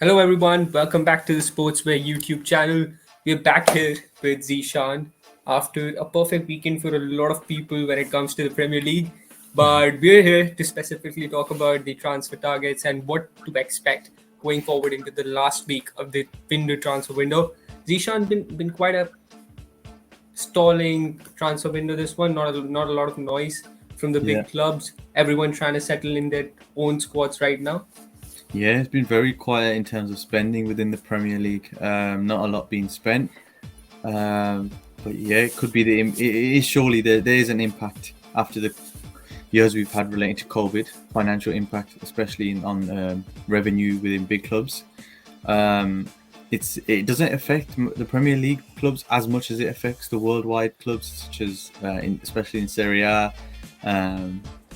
Hello, everyone. Welcome back to the Sportsway YouTube channel. We're back here with Zeeshan after a perfect weekend for a lot of people when it comes to the Premier League. But we're here to specifically talk about the transfer targets and what to expect going forward into the last week of the window transfer window. Zeeshan been quite a stalling transfer window this one. Not a lot of noise from the Yeah, big clubs. Everyone trying to settle in their own squads right now. yeah, it's been very quiet in terms of spending within the Premier League. Not a lot being spent, um, but yeah, it could be it is surely there is an impact after the years we've had relating to COVID, financial impact, especially on revenue within big clubs. Um, it doesn't affect the Premier League clubs as much as it affects the worldwide clubs, such as especially in Serie A,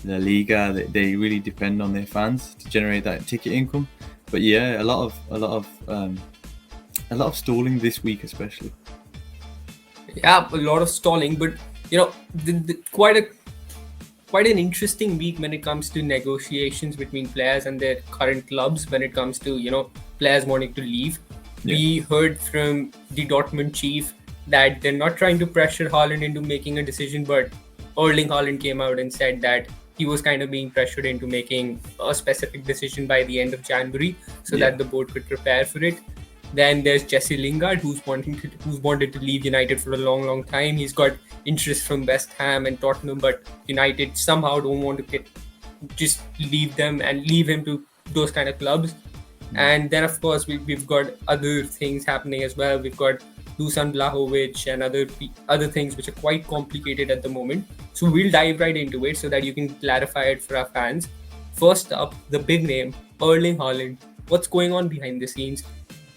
La Liga. They really depend on their fans to generate that ticket income. But yeah, a lot of stalling this week, especially. Yeah, a lot of stalling, but quite an interesting week when it comes to negotiations between players and their current clubs. When it comes to players wanting to leave, Yeah, we heard from the Dortmund chief that they're not trying to pressure Haaland into making a decision, but Erling Haaland came out and said that he was kind of being pressured into making a specific decision by the end of January so yeah, that the board could prepare for it. Then there's Jesse Lingard, who's wanted to leave United for a long, long time. He's got interest from West Ham and Tottenham, but United somehow don't want to just leave them and leave him to those kind of clubs. mm, And then, of course, we've got other things happening as well. We've got Dusan Blahovic and other things which are quite complicated at the moment. So we'll dive right into it so that you can clarify it for our fans. First up, the big name, Erling Haaland. What's going on behind the scenes?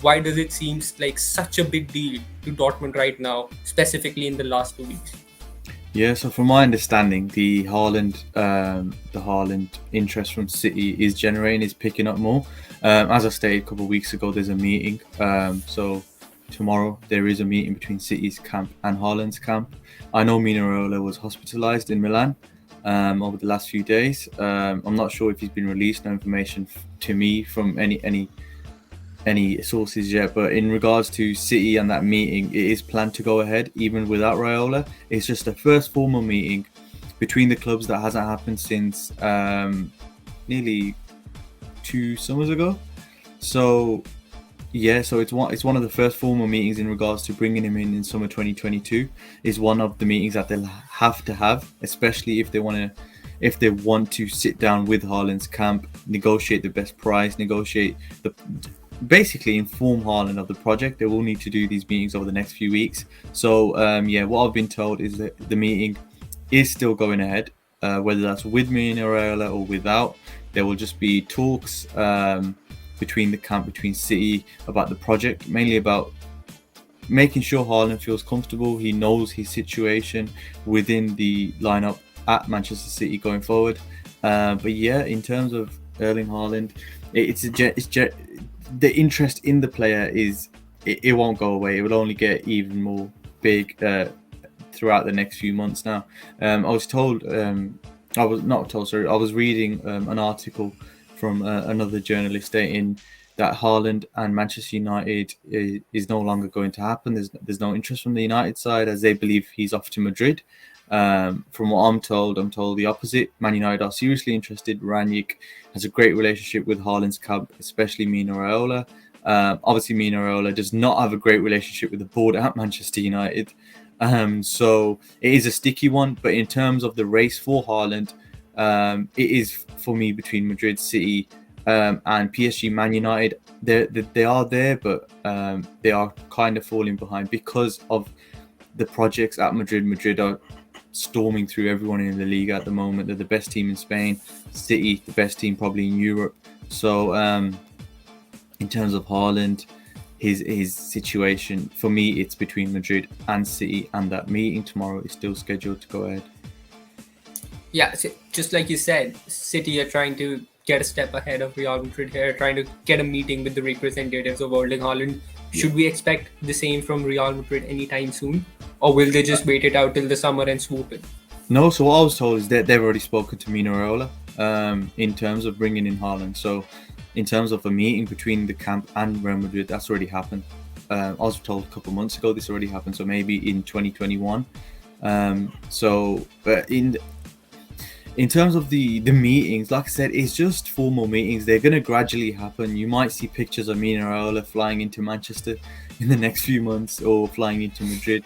Why does it seem like such a big deal to Dortmund right now, specifically in the last 2 weeks? yeah. So from my understanding, the Haaland interest from City is picking up more. As I stated a couple of weeks ago, there's a meeting. So tomorrow there is a meeting between City's camp and Haaland's camp. I know Mino Raiola was hospitalised in Milan over the last few days. I'm not sure if he's been released. No information to me from any sources yet, but in regards to City and that meeting, it is planned to go ahead even without Raiola. It's just the first formal meeting between the clubs that hasn't happened since nearly 2 summers ago. So yeah, so it's one of the first formal meetings in regards to bringing him in summer 2022. Is one of the meetings that they'll have to have, especially if they want to sit down with Haaland's camp, negotiate the best price, negotiate the basically inform Haaland of the project. They will need to do these meetings over the next few weeks. So yeah, what I've been told is that the meeting is still going ahead, whether that's with me in Raiola or without. There will just be talks between the camp, between City about the project, mainly about making sure Haaland feels comfortable. He knows his situation within the lineup at Manchester City going forward. But yeah, in terms of Erling Haaland, the interest in the player it won't go away. It will only get even more big throughout the next few months. Now, I was told, I was not told. Sorry, I was reading an article from another journalist stating that Haaland and Manchester United is no longer going to happen. There's no interest from the United side as they believe he's off to Madrid. From what I'm told the opposite. Man United are seriously interested. Ranić has a great relationship with Haaland's camp, especially Mino Raiola. Obviously, Mino Raiola does not have a great relationship with the board at Manchester United. So it is a sticky one. But in terms of the race for Haaland, it is for me between Madrid, City, and PSG, Man United. They are there, but they are kind of falling behind because of the projects at Madrid. Madrid are storming through everyone in the league at the moment. They're the best team in Spain. City, the best team probably in Europe. So in terms of Haaland, his situation, for me, it's between Madrid and City, and that meeting tomorrow is still scheduled to go ahead. Yeah, just like you said, City are trying to get a step ahead of Real Madrid here, trying to get a meeting with the representatives of Erling Haaland. Yeah. Should we expect the same from Real Madrid anytime soon? Or will they just wait it out till the summer and swoop in? No, so what I was told is that they've already spoken to Mino Raiola in terms of bringing in Haaland. So in terms of a meeting between the camp and Real Madrid, that's already happened. I was told a couple of months ago this already happened, so maybe in 2021. But in terms of the meetings, like I said, it's just formal meetings. They're going to gradually happen. You might see pictures of Mino Raiola flying into Manchester in the next few months, or flying into Madrid,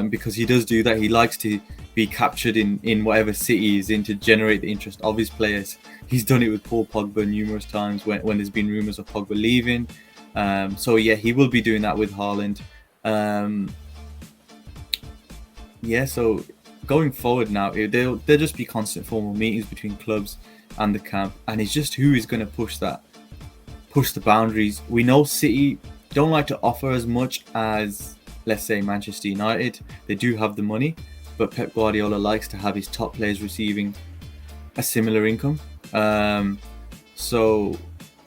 because he does do that. He likes to be captured in whatever city he's in to generate the interest of his players. He's done it with Paul Pogba numerous times when there's been rumours of Pogba leaving. So yeah, he will be doing that with Haaland. So going forward now, there'll just be constant formal meetings between clubs and the camp, and it's just who is going to push the boundaries. We know City don't like to offer as much as, let's say, Manchester United. They do have the money, but Pep Guardiola likes to have his top players receiving a similar income. So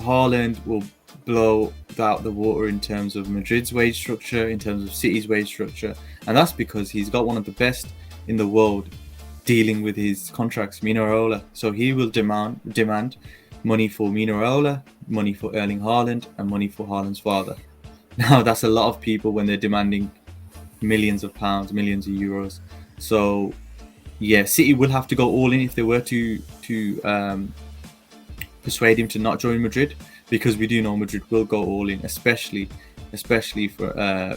Haaland will blow out the water in terms of Madrid's wage structure, in terms of City's wage structure, and that's because he's got one of the best in the world dealing with his contracts, Mino Raiola. So he will demand money for Mino Raiola, money for Erling Haaland, and money for Haaland's father. Now that's a lot of people when they're demanding millions of pounds, millions of euros. So yeah, City will have to go all in if they were to persuade him to not join Madrid, because we do know Madrid will go all in, especially for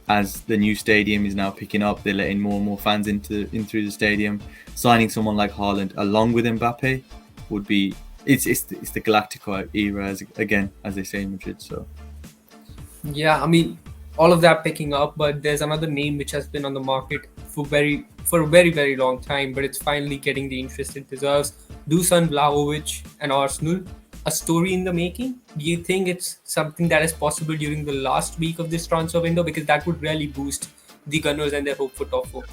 as the new stadium is now picking up. They're letting more and more fans in through the stadium. Signing someone like Haaland along with Mbappe would be it's the Galactico era again, as they say in Madrid. So Yeah, I mean, all of that picking up, but there's another name which has been on the market for a very, very long time, but it's finally getting the interest it deserves. Dusan Vlahovic and Arsenal. A story in the making. Do you think it's something that is possible during the last week of this transfer window? Because that would really boost the Gunners and their hope for top four.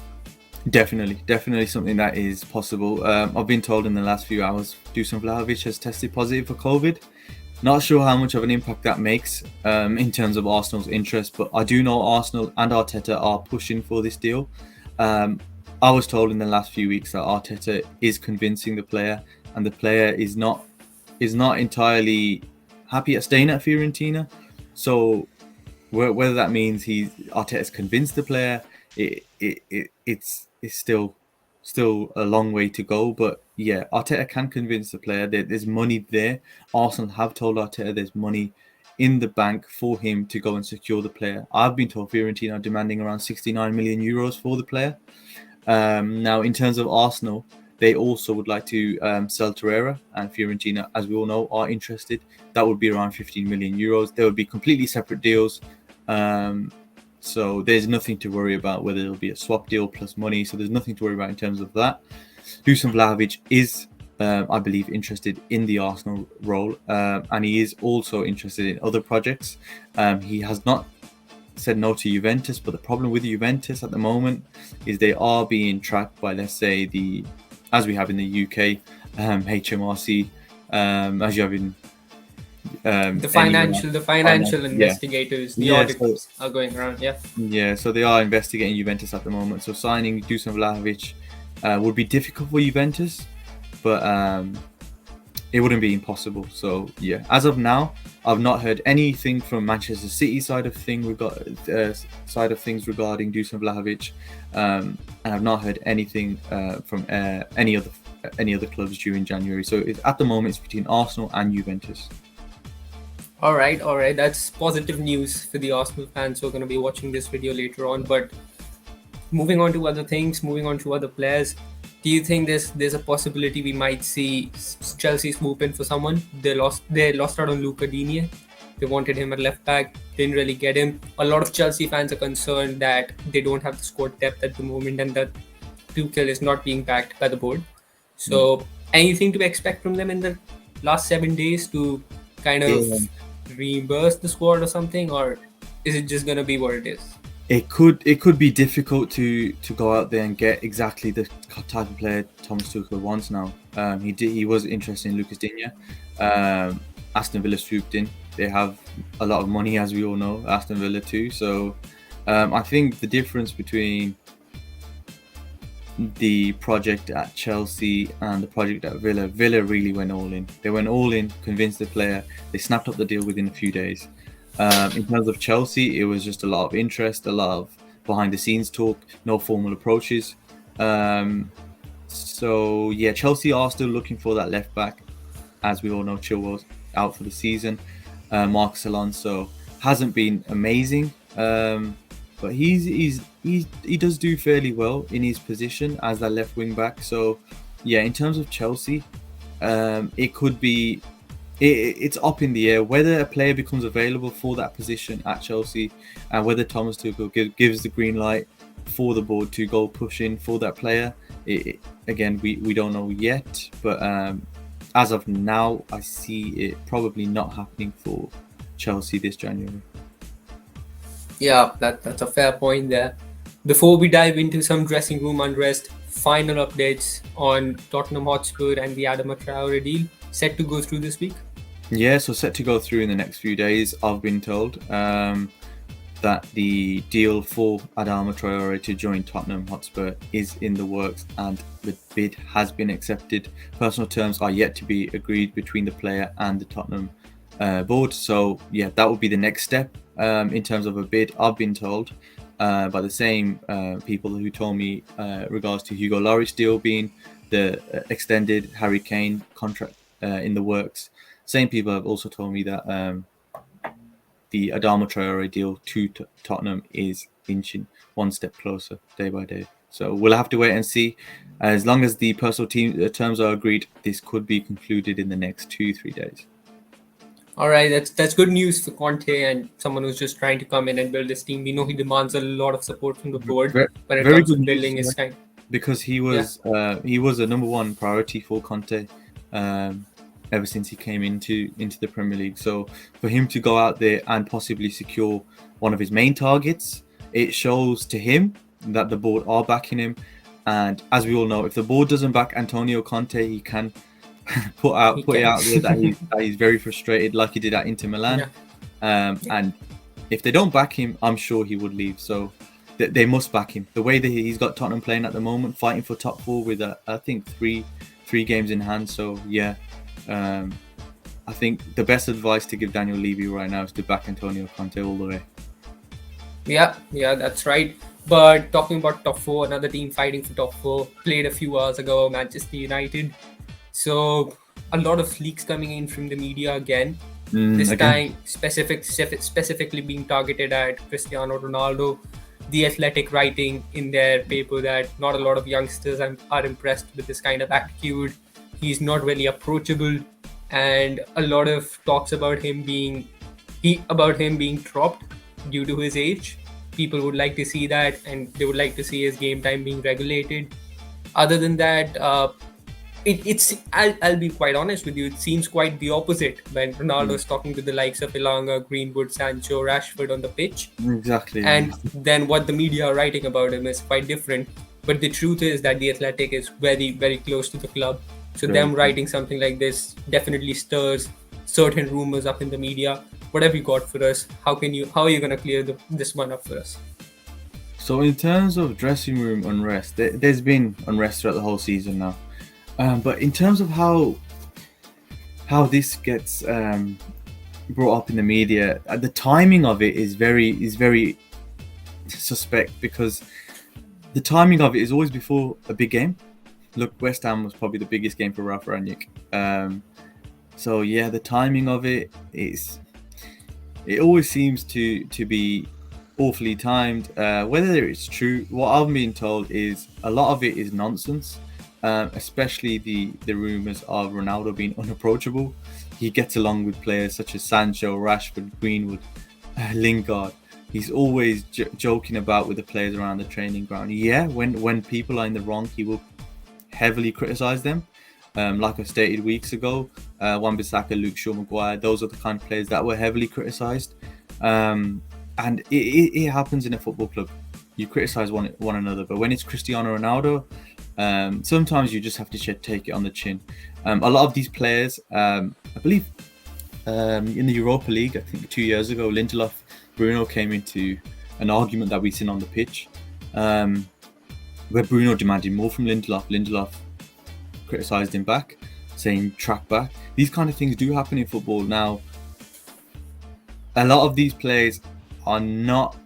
Definitely something that is possible. I've been told in the last few hours Dusan Vlahovic has tested positive for COVID. Not sure how much of an impact that makes in terms of Arsenal's interest, but I do know Arsenal and Arteta are pushing for this deal. I was told in the last few weeks that Arteta is convincing the player, and the player is not entirely happy at staying at Fiorentina. So whether that means Arteta's convinced the player, it's still a long way to go. But yeah, Arteta can convince the player. There's money there. Arsenal have told Arteta there's money in the bank for him to go and secure the player. I've been told Fiorentina are demanding around 69 million euros for the player. Now, in terms of Arsenal, they also would like to sell Torreira, and Fiorentina, as we all know, are interested. That would be around 15 million euros. They would be completely separate deals. So there's nothing to worry about whether it'll be a swap deal plus money. So there's nothing to worry about in terms of that. Dusan Vlahovic is, I believe, interested in the Arsenal role, and he is also interested in other projects. He has not said no to Juventus, but the problem with Juventus at the moment is they are being tracked by, let's say, as we have in the UK, HMRC, as you have in The financial investigators, the auditors are going around. Yeah, so they are investigating Juventus at the moment. So signing Dusan Vlahovic would be difficult for Juventus, but it wouldn't be impossible. So yeah, as of now, I've not heard anything from Manchester City side of things regarding Dusan Vlahovic, and I've not heard anything from any other clubs during January. So at the moment, it's between Arsenal and Juventus. All right. That's positive news for the Arsenal fans who are going to be watching this video later on. But moving on to other things, moving on to other players, do you think there's a possibility we might see Chelsea swoop in for someone? They lost out on Luca Digne. They wanted him at left back, didn't really get him. A lot of Chelsea fans are concerned that they don't have the squad depth at the moment and that Tuchel is not being backed by the board. So anything to expect from them in the last 7 days to kind of reimburse the squad or something, or is it just gonna be what it is? It could be difficult to go out there and get exactly the type of player Thomas Tuchel wants now. He was interested in Lucas Digne. Aston Villa swooped in. They have a lot of money, as we all know. Aston Villa too. So I think the difference between the project at Chelsea and the project at Villa. Villa really went all in. They went all in, convinced the player. They snapped up the deal within a few days. In terms of Chelsea, it was just a lot of interest, a lot of behind the scenes talk, no formal approaches. So yeah, Chelsea are still looking for that left back. As we all know, Chilwell's out for the season. Marcus Alonso hasn't been amazing, but he does do fairly well in his position as that left wing back. So yeah, in terms of Chelsea, it could be it's up in the air whether a player becomes available for that position at Chelsea, and whether Thomas Tuchel gives the green light for the board to go push in for that player. Again, we don't know yet, but as of now, I see it probably not happening for Chelsea this January. Yeah, that's a fair point there. Before we dive into some dressing room unrest, final updates on Tottenham Hotspur and the Adama Traore deal set to go through this week. Yeah, so set to go through in the next few days. I've been told that the deal for Adama Traore to join Tottenham Hotspur is in the works and the bid has been accepted. Personal terms are yet to be agreed between the player and the Tottenham board. So yeah, that would be the next step in terms of a bid. I've been told by the same people who told me regards to Hugo Lloris deal being the extended Harry Kane contract in the works. Same people have also told me that the Adama Traore deal to Tottenham is inching one step closer day by day. So we'll have to wait and see. As long as the personal terms are agreed, this could be concluded in the next 2-3 days. All right, that's good news for Conte and someone who's just trying to come in and build this team. We know he demands a lot of support from the board when it Very comes to good building news, his kind. because he was a number one priority for Conte ever since he came into the Premier League. So for him to go out there and possibly secure one of his main targets, it shows to him that the board are backing him. And as we all know, if the board doesn't back Antonio Conte, he can put it out there that he's very frustrated, like he did at Inter Milan. Yeah. And if they don't back him, I'm sure he would leave. So they must back him. The way that he's got Tottenham playing at the moment, fighting for top four with I think three games in hand. So yeah, I think the best advice to give Daniel Levy right now is to back Antonio Conte all the way. Yeah, that's right. But talking about top four, another team fighting for top four played a few hours ago, Manchester United. So a lot of leaks coming in from the media again. This time specifically being targeted at Cristiano Ronaldo. The Athletic writing in their paper that not a lot of youngsters are impressed with this kind of attitude. He's not really approachable, and a lot of talks about him being dropped due to his age. People would like to see that, and they would like to see his game time being regulated. Other than that, I'll be quite honest with you. It seems quite the opposite when Ronaldo is talking to the likes of Elanga, Greenwood, Sancho, Rashford on the pitch. Exactly. And then what the media are writing about him is quite different. But the truth is that the Athletic is very, very close to the club. So them writing something like this definitely stirs certain rumors up in the media. What have you got for us? How are you going to clear this one up for us? So in terms of dressing room unrest, there's been unrest throughout the whole season now. But in terms of how this gets brought up in the media, the timing of it is very suspect, because the timing of it is always before a big game. Look, West Ham was probably the biggest game for Rafa Rangnick. So yeah, the timing of it always seems to be awfully timed. Whether it's true, what I've been told is a lot of it is nonsense. Especially the rumours of Ronaldo being unapproachable. He gets along with players such as Sancho, Rashford, Greenwood, Lingard. He's always joking about with the players around the training ground. Yeah, when people are in the wrong, he will heavily criticise them. Like I stated weeks ago, Wan-Bissaka, Luke Shaw, Maguire, those are the kind of players that were heavily criticised. And it happens in a football club. You criticise one another, but when it's Cristiano Ronaldo, sometimes you just have to take it on the chin. A lot of these players, I believe, in the Europa League, I think 2 years ago, Lindelof, Bruno came into an argument that we seen on the pitch. where Bruno demanded more from Lindelof. Lindelof criticised him back, saying track back. These kind of things do happen in football. Now, a lot of these players are not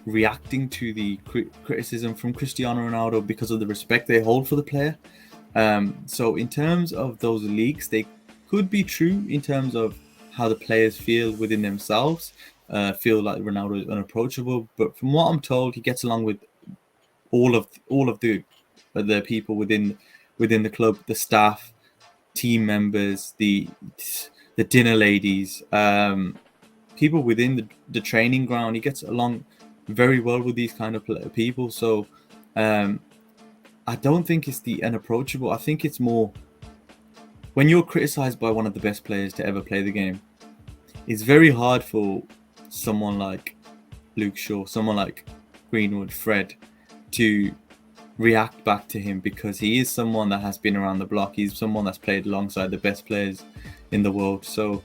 reacting to the criticism from Cristiano Ronaldo because of the respect they hold for the player. So in terms of those leaks, they could be true in terms of how the players feel within themselves, feel like Ronaldo is unapproachable. But from what I'm told, he gets along with all of the people within the club, the staff, team members, the dinner ladies, people within the training ground. He gets along very well with these kind of people. So I don't think it's the unapproachable. I think it's more when you're criticized by one of the best players to ever play the game. It's very hard for someone like Luke Shaw, someone like Greenwood, Fred, to react back to him, because he is someone that has been around the block. He's someone that's played alongside the best players in the world. So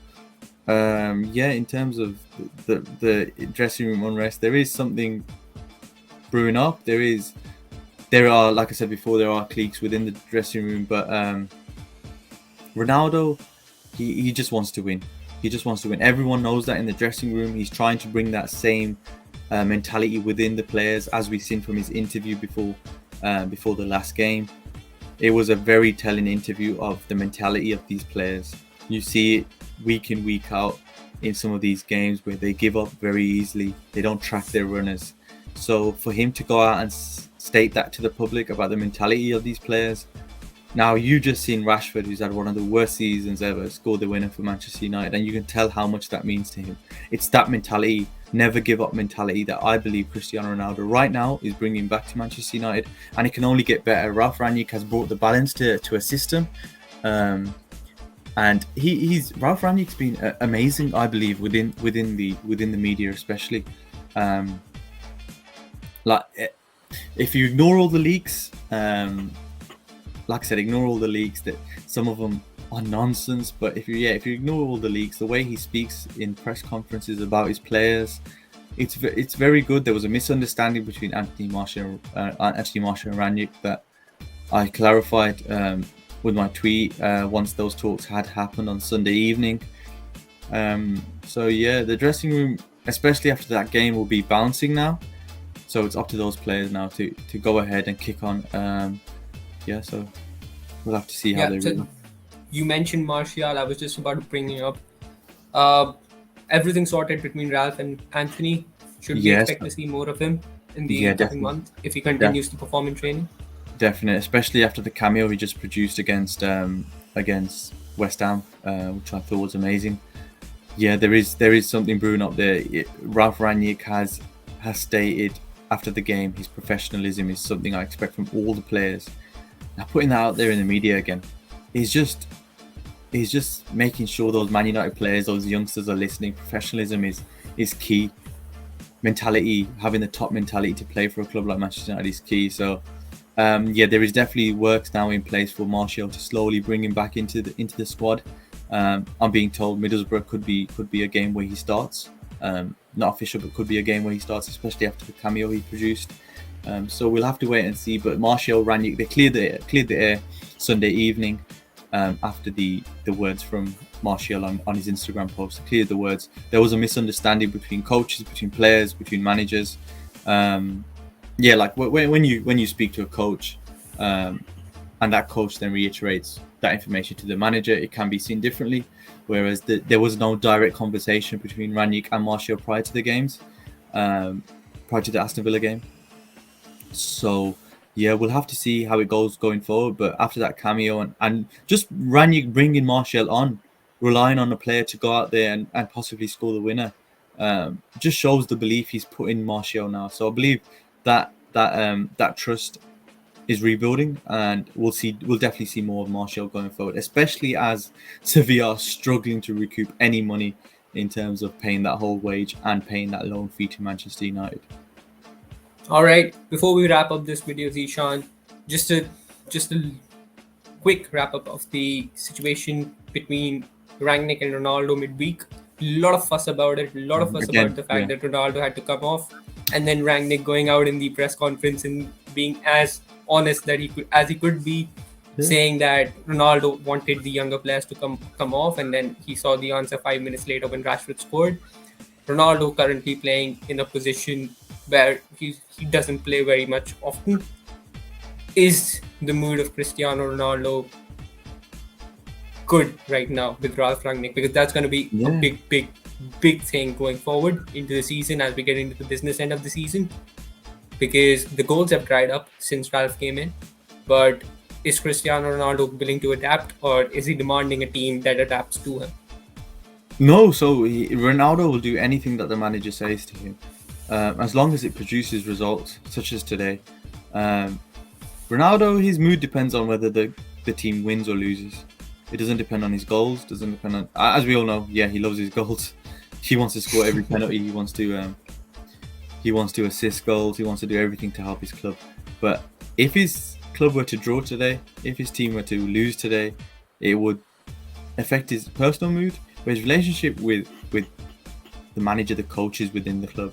in terms of the dressing room unrest, there is something brewing up. There are, like I said before, there are cliques within the dressing room, but Ronaldo, he just wants to win. He just wants to win. Everyone knows that in the dressing room. He's trying to bring that same mentality within the players, as we've seen from his interview before the last game. It was a very telling interview of the mentality of these players. You see it week in, week out in some of these games where they give up very easily. They don't track their runners. So for him to go out and state that to the public about the mentality of these players. Now, you just seen Rashford, who's had one of the worst seasons ever, score the winner for Manchester United, and you can tell how much that means to him. It's that mentality, never give up mentality, that I believe Cristiano Ronaldo right now is bringing back to Manchester United, and it can only get better. Ralph Rangnick has brought the balance to a system, and Ralph Rangnick's been amazing, I believe, within the media, especially. If you ignore all the leaks, like I said, ignore all the leaks. That some of them are nonsense. But if you ignore all the leaks, the way he speaks in press conferences about his players, it's very good. There was a misunderstanding between Anthony Martial and Rangnick that I clarified with my tweet once those talks had happened on Sunday evening. The dressing room, especially after that game, will be bouncing now. So it's up to those players now to go ahead and kick on. So we'll have to see how they do. You mentioned Martial. I was just about to bring it up. Everything sorted between Ralph and Anthony. Should we expect to see more of him in the coming month if he continues to perform in training? Definitely, especially after the cameo he just produced against West Ham, which I thought was amazing. Yeah, there is something brewing up there. Ralph Rangnick has stated after the game his professionalism is something I expect from all the players. Now, putting that out there in the media again is just making sure those Man United players, those youngsters, are listening. Professionalism is key. Mentality, having the top mentality to play for a club like Manchester United is key. So there is definitely works now in place for Martial to slowly bring him back into the squad. I'm being told Middlesbrough could be a game where he starts. Not official, but could be a game where he starts, especially after the cameo he produced. So we'll have to wait and see. But Martial, Rangnick, they cleared the air Sunday evening after the words from Martial on his Instagram post. They cleared the words. There was a misunderstanding between coaches, between players, between managers. Like when you speak to a coach, and that coach then reiterates that information to the manager, it can be seen differently. Whereas there was no direct conversation between Rangnick and Martial prior to the games, prior to the Aston Villa game. So we'll have to see how it goes going forward. But after that cameo and just Rangnick bringing Martial on, relying on a player to go out there and possibly score the winner, just shows the belief he's put in Martial now. So I believe that trust is rebuilding, and we'll definitely see more of Martial going forward, especially as Sevilla are struggling to recoup any money in terms of paying that whole wage and paying that loan fee to Manchester United. All right, before we wrap up this video, Zeeshan, just a quick wrap up of the situation between Rangnick and Ronaldo midweek. A lot of fuss about it. A lot of fuss about the fact that Ronaldo had to come off. and then Rangnick going out in the press conference and being as honest that he could be, saying that Ronaldo wanted the younger players to come off, and then he saw the answer 5 minutes later when Rashford scored. Ronaldo currently playing in a position where he doesn't play very much often. Is the mood of Cristiano Ronaldo good right now with Ralph Rangnick? Because that's going to be a big thing going forward into the season as we get into the business end of the season. Because the goals have dried up since Ralph came in. But is Cristiano Ronaldo willing to adapt, or is he demanding a team that adapts to him? No, so Ronaldo will do anything that the manager says to him, as long as it produces results, such as today. Ronaldo, his mood depends on whether the team wins or loses. It doesn't depend on his goals. Doesn't depend on, as we all know. Yeah, he loves his goals. He wants to score every penalty. He wants to assist goals. He wants to do everything to help his club. But if his club were to draw today, if his team were to lose today, it would affect his personal mood. But his relationship with the manager, the coaches within the club,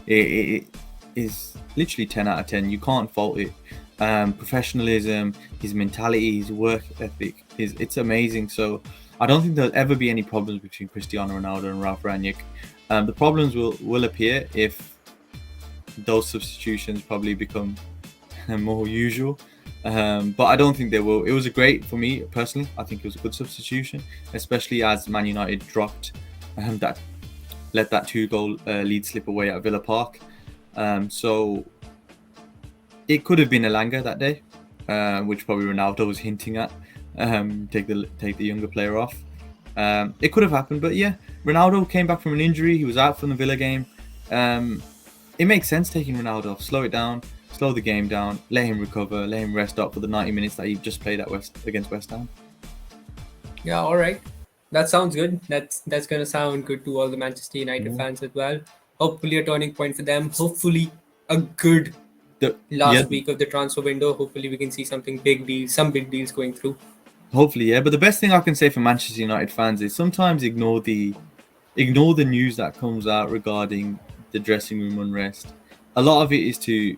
it is literally 10 out of 10. You can't fault it. Professionalism, his mentality, his work ethic, it's amazing. So I don't think there'll ever be any problems between Cristiano Ronaldo and Ralph Rangnick. The problems will appear if those substitutions probably become more usual. But I don't think they will. It was a great, for me personally, I think it was a good substitution, especially as Man United dropped that, let that 2-goal lead slip away at Villa Park. So it could have been Elanga that day, which probably Ronaldo was hinting at. Take the younger player off. It could have happened, but yeah, Ronaldo came back from an injury. He was out from the Villa game. It makes sense taking Ronaldo off. Slow it down, slow the game down, let him recover, let him rest up for the 90 minutes that he just played against West Ham. Yeah, all right. That sounds good. That's gonna sound good to all the Manchester United fans as well. Hopefully a turning point for them. Hopefully a good last week of the transfer window. Hopefully we can see some big deals going through. Hopefully, yeah. But the best thing I can say for Manchester United fans is sometimes ignore the news that comes out regarding the dressing room unrest. A lot of it is to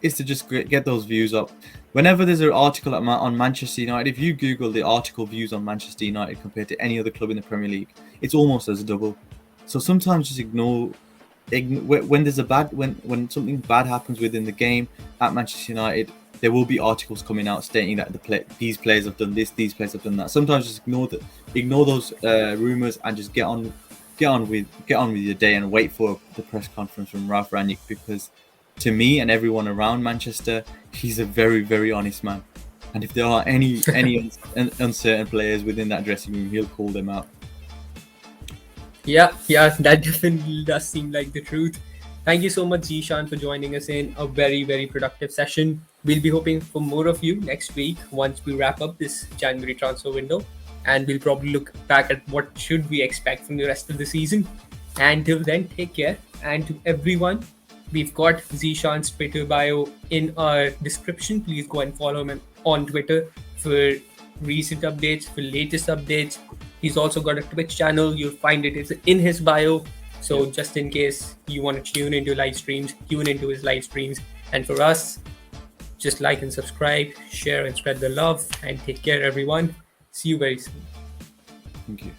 just get those views up. Whenever there's an article on Manchester United, if you Google the article views on Manchester United compared to any other club in the Premier League, it's almost as double. So sometimes just ignore when there's when something bad happens within the game at Manchester United. There will be articles coming out stating that these players have done this, these players have done that. Sometimes just ignore those rumors and just get on with your day and wait for the press conference from Ralph Rangnick, because to me and everyone around Manchester, he's a very, very honest man. And if there are any uncertain players within that dressing room, he'll call them out. Yeah, that definitely does seem like the truth. Thank you so much, Zeeshan, for joining us in a very, very productive session. We'll be hoping for more of you next week once we wrap up this January transfer window. And we'll probably look back at what should we expect from the rest of the season. And till then, take care. And to everyone, we've got Zeeshan's Twitter bio in our description. Please go and follow him on Twitter for recent updates, for latest updates. He's also got a Twitch channel. You'll find it in his bio. So just in case you want to tune into his live streams. And for us, just like and subscribe, share and spread the love, and take care, everyone. See you very soon. Thank you.